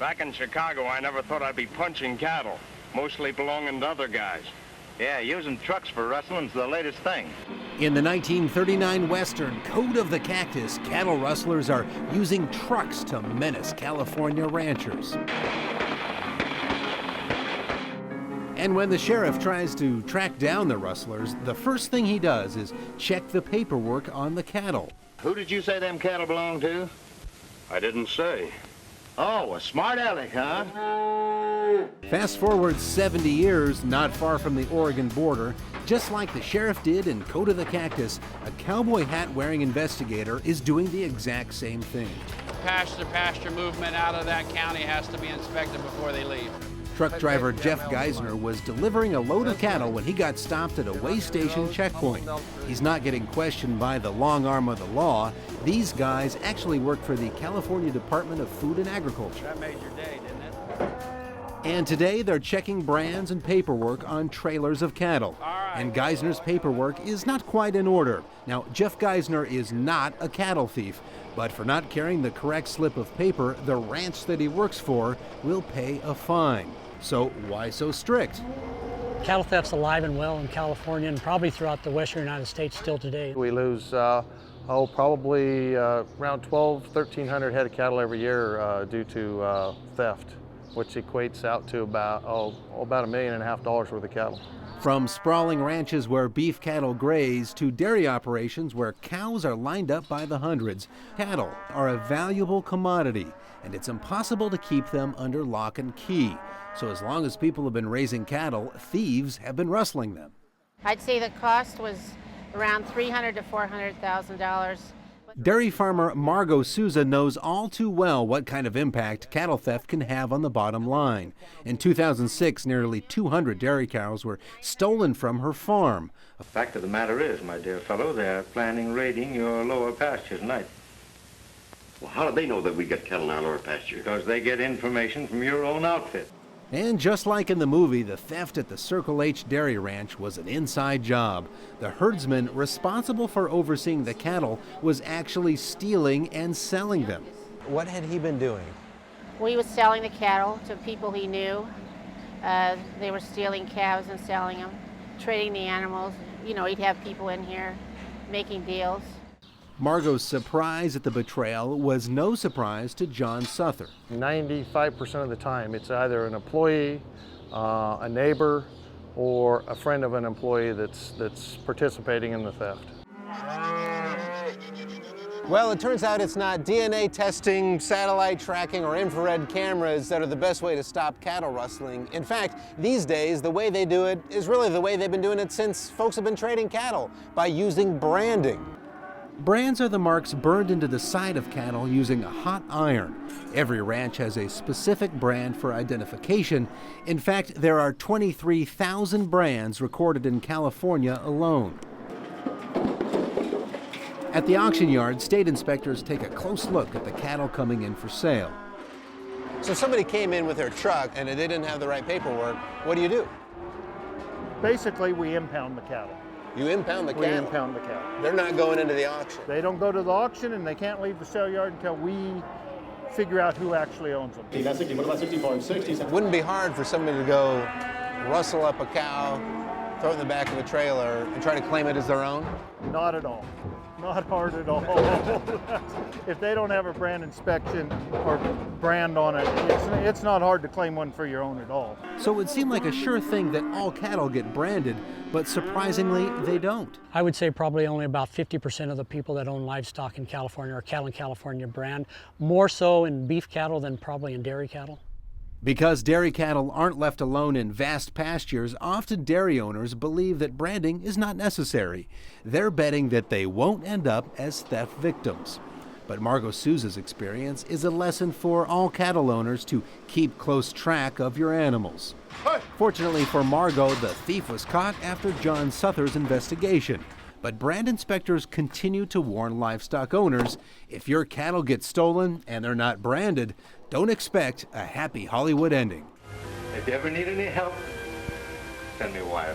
Back in Chicago, I never thought I'd be punching cattle, mostly belonging to other guys. Yeah, using trucks for rustling's the latest thing. In the 1939 Western Code of the Cactus, cattle rustlers are using trucks to menace California ranchers. And when the sheriff tries to track down the rustlers, the first thing he does is check the paperwork on the cattle. Who did you say them cattle belong to? I didn't say. Oh, a smart aleck, huh? Fast forward 70 years, not far from the Oregon border, just like the sheriff did in Code of the Cactus, a cowboy hat-wearing investigator is doing the exact same thing. Pasture movement out of that county has to be inspected before they leave. Truck driver Jeff Geisner was delivering a load of cattle when he got stopped at a way station checkpoint. He's not getting questioned by the long arm of the law. These guys actually work for the California Department of Food and Agriculture. That made your day, didn't it? And today they're checking brands and paperwork on trailers of cattle. And Geisner's paperwork is not quite in order. Now, Jeff Geisner is not a cattle thief, but for not carrying the correct slip of paper, the ranch that he works for will pay a fine. So why so strict? Cattle theft's alive and well in California and probably throughout the western United States still today. We lose probably around 1,300 head of cattle every year due to theft, which equates out to about $1.5 million worth of cattle. From sprawling ranches where beef cattle graze to dairy operations where cows are lined up by the hundreds, cattle are a valuable commodity, and it's impossible to keep them under lock and key. So as long as people have been raising cattle, thieves have been rustling them. I'd say the cost was around $300,000 to $400,000. Dairy farmer Margot Souza knows all too well what kind of impact cattle theft can have on the bottom line. In 2006, nearly 200 dairy cows were stolen from her farm. The fact of the matter is, my dear fellow, they're planning raiding your lower pastures tonight. Well, how do they know that we got cattle in our lower pasture? Because they get information from your own outfit. And just like in the movie, the theft at the Circle H Dairy Ranch was an inside job. The herdsman responsible for overseeing the cattle was actually stealing and selling them. What had he been doing? Well, he was selling the cattle to people he knew. They were stealing calves and selling them, trading the animals. You know, he'd have people in here making deals. Margot's surprise at the betrayal was no surprise to John Suther. 95% of the time, it's either an employee, a neighbor, or a friend of an employee that's participating in the theft. Well, it turns out it's not DNA testing, satellite tracking, or infrared cameras that are the best way to stop cattle rustling. In fact, these days, the way they do it is really the way they've been doing it since folks have been trading cattle, by using branding. Brands are the marks burned into the side of cattle using a hot iron. Every ranch has a specific brand for identification. In fact, there are 23,000 brands recorded in California alone. At the auction yard, state inspectors take a close look at the cattle coming in for sale. So if somebody came in with their truck and they didn't have the right paperwork, what do? Basically, we impound the cattle. You impound the cattle? We impound the cattle. They're not going into the auction? They don't go to the auction, and they can't leave the sale yard until we figure out who actually owns them. What about 64 and 60? It wouldn't be hard for somebody to go rustle up a cow, throw it in the back of a trailer, and try to claim it as their own? Not at all. Not hard at all. If they don't have a brand inspection or brand on it, it's not hard to claim one for your own at all. So it would seem like a sure thing that all cattle get branded, but surprisingly, they don't. I would say probably only about 50% of the people that own livestock in California are cattle in California brand, more so in beef cattle than probably in dairy cattle. Because dairy cattle aren't left alone in vast pastures, often dairy owners believe that branding is not necessary. They're betting that they won't end up as theft victims. But Margot Souza's experience is a lesson for all cattle owners to keep close track of your animals. Fortunately for Margot, the thief was caught after John Suther's investigation. But brand inspectors continue to warn livestock owners, if your cattle get stolen and they're not branded, don't expect a happy Hollywood ending. If you ever need any help, send me a wire.